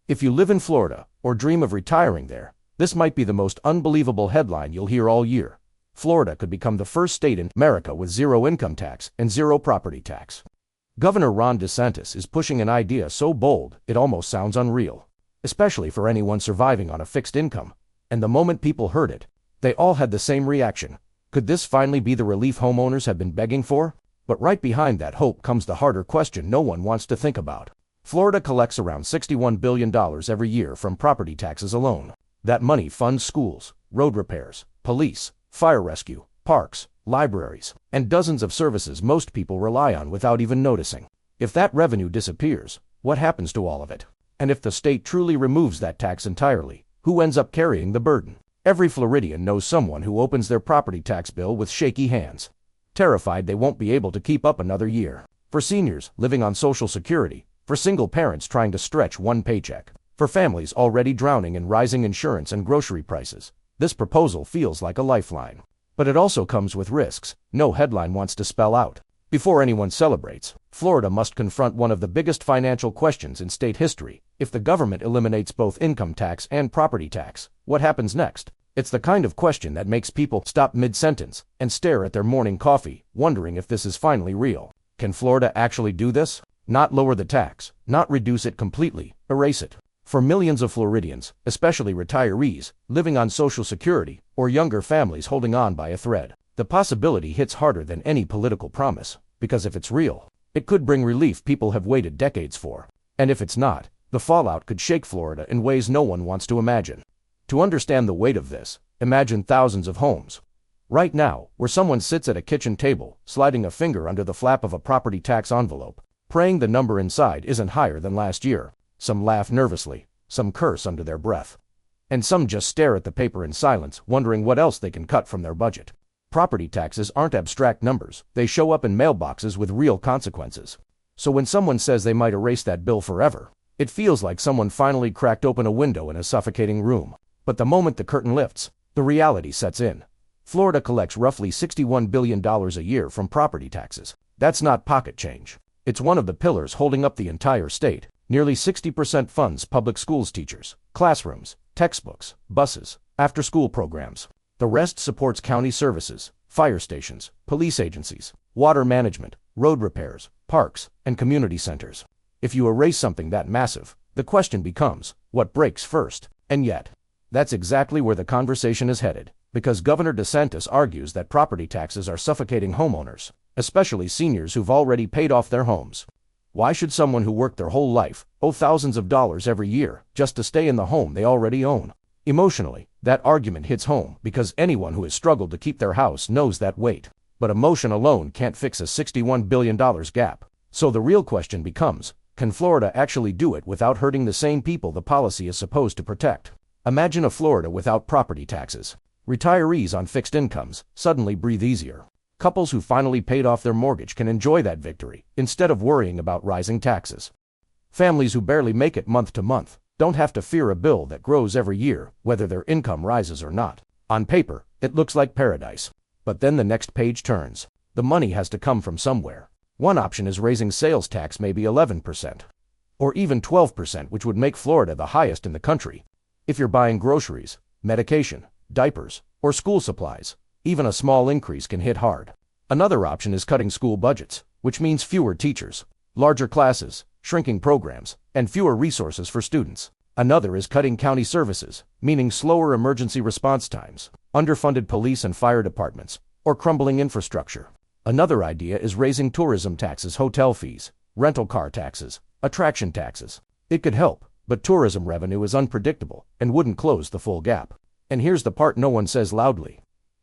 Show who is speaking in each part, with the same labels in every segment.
Speaker 1: If you live in Florida or dream of retiring there, this might be the most unbelievable headline you'll hear all year. Florida could become the first state in America with zero income tax and zero property tax. Governor Ron DeSantis is pushing an idea so bold it almost sounds unreal, especially for anyone surviving on a fixed income. And the moment people heard it, they all had the same reaction. Could this finally be the relief homeowners have been begging for? But right behind that hope comes the harder question no one wants to think about. Florida collects around $61 billion every year from property taxes alone. That money funds schools, road repairs, police, fire rescue, parks, libraries, and dozens of services most people rely on without even noticing. If that revenue disappears, what happens to all of it? And if the state truly removes that tax entirely, who ends up carrying the burden? Every Floridian knows someone who opens their property tax bill with shaky hands, terrified they won't be able to keep up another year. For seniors living on Social Security, for single parents trying to stretch one paycheck, for families already drowning in rising insurance and grocery prices, this proposal feels like a lifeline. But it also comes with risks no headline wants to spell out. Before anyone celebrates, Florida must confront one of the biggest financial questions in state history. If the government eliminates both income tax and property tax, what happens next? It's the kind of question that makes people stop mid-sentence and stare at their morning coffee, wondering if this is finally real. Can Florida actually do this? Not lower the tax, not reduce it completely, erase it. For millions of Floridians, especially retirees, living on Social Security, or younger families holding on by a thread, the possibility hits harder than any political promise, because if it's real, it could bring relief people have waited decades for. And if it's not, the fallout could shake Florida in ways no one wants to imagine. To understand the weight of this, imagine thousands of homes. Right now, where someone sits at a kitchen table, sliding a finger under the flap of a property tax envelope, praying the number inside isn't higher than last year. Some laugh nervously, some curse under their breath, and some just stare at the paper in silence, wondering what else they can cut from their budget. Property taxes aren't abstract numbers, they show up in mailboxes with real consequences. So when someone says they might erase that bill forever, it feels like someone finally cracked open a window in a suffocating room. But the moment the curtain lifts, the reality sets in. Florida collects roughly $61 billion a year from property taxes. That's not pocket change. It's one of the pillars holding up the entire state. Nearly 60% funds public schools teachers, classrooms, textbooks, buses, after-school programs. The rest supports county services, fire stations, police agencies, water management, road repairs, parks, and community centers. If you erase something that massive, the question becomes, what breaks first? And yet, that's exactly where the conversation is headed, because Governor DeSantis argues that property taxes are suffocating homeowners, especially seniors who've already paid off their homes. Why should someone who worked their whole life owe thousands of dollars every year just to stay in the home they already own? Emotionally, that argument hits home because anyone who has struggled to keep their house knows that weight. But emotion alone can't fix a $61 billion gap. So the real question becomes, can Florida actually do it without hurting the same people the policy is supposed to protect? Imagine a Florida without property taxes. Retirees on fixed incomes suddenly breathe easier. Couples who finally paid off their mortgage can enjoy that victory instead of worrying about rising taxes. Families who barely make it month to month don't have to fear a bill that grows every year, whether their income rises or not. On paper, it looks like paradise. But then the next page turns. The money has to come from somewhere. One option is raising sales tax maybe 11%. Or even 12%, which would make Florida the highest in the country. If you're buying groceries, medication, diapers, or school supplies, even a small increase can hit hard. Another option is cutting school budgets, which means fewer teachers, larger classes, shrinking programs, and fewer resources for students. Another is cutting county services, meaning slower emergency response times, underfunded police and fire departments, or crumbling infrastructure. Another idea is raising tourism taxes, hotel fees, rental car taxes, attraction taxes. It could help, but tourism revenue is unpredictable and wouldn't close the full gap. And here's the part no one says loudly.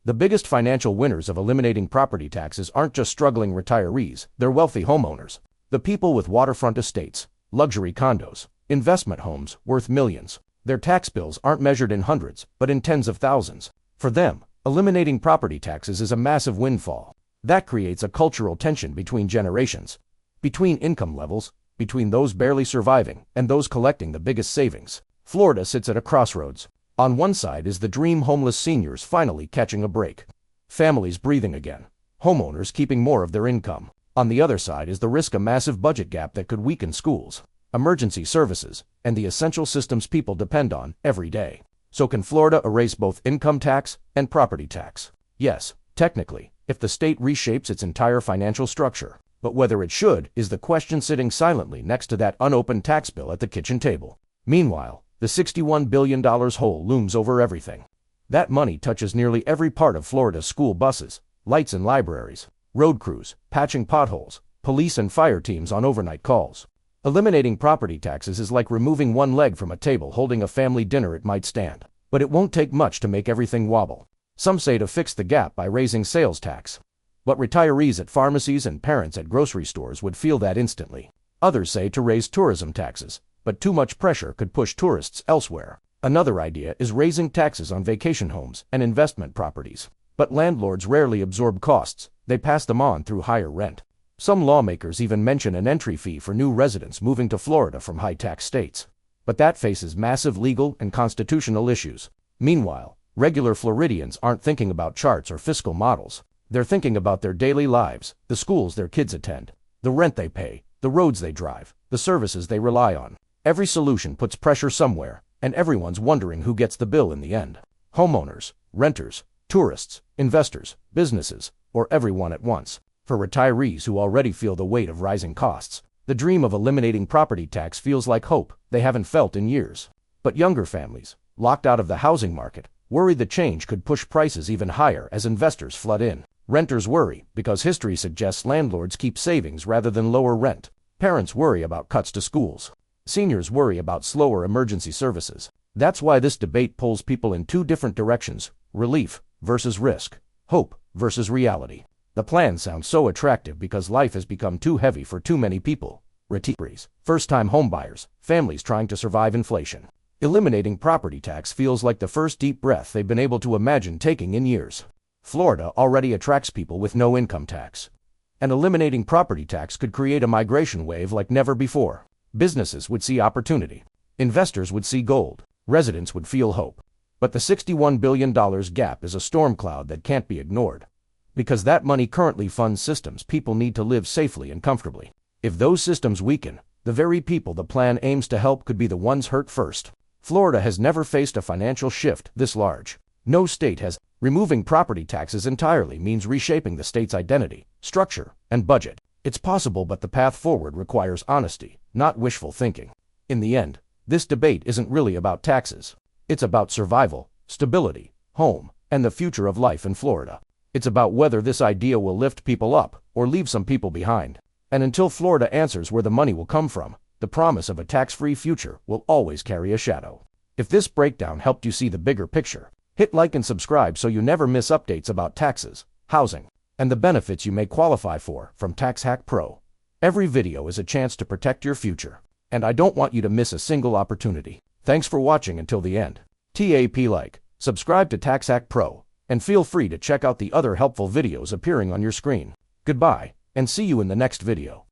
Speaker 1: The biggest financial winners of eliminating property taxes aren't just struggling retirees, they're wealthy homeowners. The people with waterfront estates, luxury condos, investment homes worth millions. Their tax bills aren't measured in hundreds, but in tens of thousands. For them, eliminating property taxes is a massive windfall. That creates a cultural tension between generations, between income levels, between those barely surviving and those collecting the biggest savings. Florida sits at a crossroads. On one side is the dream homeless seniors finally catching a break. Families breathing again. Homeowners keeping more of their income. On the other side is the risk a massive budget gap that could weaken schools, emergency services, and the essential systems people depend on every day. So can Florida erase both income tax and property tax? Yes, technically, if the state reshapes its entire financial structure. But whether it should is the question sitting silently next to that unopened tax bill at the kitchen table. Meanwhile, the $61 billion hole looms over everything. That money touches nearly every part of Florida's school buses, lights in libraries, road crews, patching potholes, police and fire teams on overnight calls. Eliminating property taxes is like removing one leg from a table holding a family dinner it might stand. But it won't take much to make everything wobble. Some say to fix the gap by raising sales tax. But retirees at pharmacies and parents at grocery stores would feel that instantly. Others say to raise tourism taxes, but too much pressure could push tourists elsewhere. Another idea is raising taxes on vacation homes and investment properties. But landlords rarely absorb costs, they pass them on through higher rent. Some lawmakers even mention an entry fee for new residents moving to Florida from high-tax states. But that faces massive legal and constitutional issues. Meanwhile, regular Floridians aren't thinking about charts or fiscal models. They're thinking about their daily lives, the schools their kids attend, the rent they pay, the roads they drive, the services they rely on. Every solution puts pressure somewhere, and everyone's wondering who gets the bill in the end. Homeowners, renters, tourists, investors, businesses, or everyone at once. For retirees who already feel the weight of rising costs, the dream of eliminating property tax feels like hope they haven't felt in years. But younger families, locked out of the housing market, worry the change could push prices even higher as investors flood in. Renters worry because history suggests landlords keep savings rather than lower rent. Parents worry about cuts to schools. Seniors worry about slower emergency services. That's why this debate pulls people in two different directions: relief versus risk, hope versus reality. The plan sounds so attractive because life has become too heavy for too many people. Retirees, first-time homebuyers, families trying to survive inflation. Eliminating property tax feels like the first deep breath they've been able to imagine taking in years. Florida already attracts people with no income tax. And eliminating property tax could create a migration wave like never before. Businesses would see opportunity. Investors would see gold. Residents would feel hope. But the $61 billion gap is a storm cloud that can't be ignored. Because that money currently funds systems people need to live safely and comfortably. If those systems weaken, the very people the plan aims to help could be the ones hurt first. Florida has never faced a financial shift this large. No state has. Removing property taxes entirely means reshaping the state's identity, structure, and budget. It's possible, but the path forward requires honesty, not wishful thinking. In the end, this debate isn't really about taxes. It's about survival, stability, home, and the future of life in Florida. It's about whether this idea will lift people up or leave some people behind. And until Florida answers where the money will come from, the promise of a tax-free future will always carry a shadow. If this breakdown helped you see the bigger picture, hit like and subscribe so you never miss updates about taxes, housing, and the benefits you may qualify for from TaxHack Pro. Every video is a chance to protect your future, and I don't want you to miss a single opportunity. Thanks for watching until the end. TAP like, subscribe to TaxHack Pro, and feel free to check out the other helpful videos appearing on your screen. Goodbye, and see you in the next video.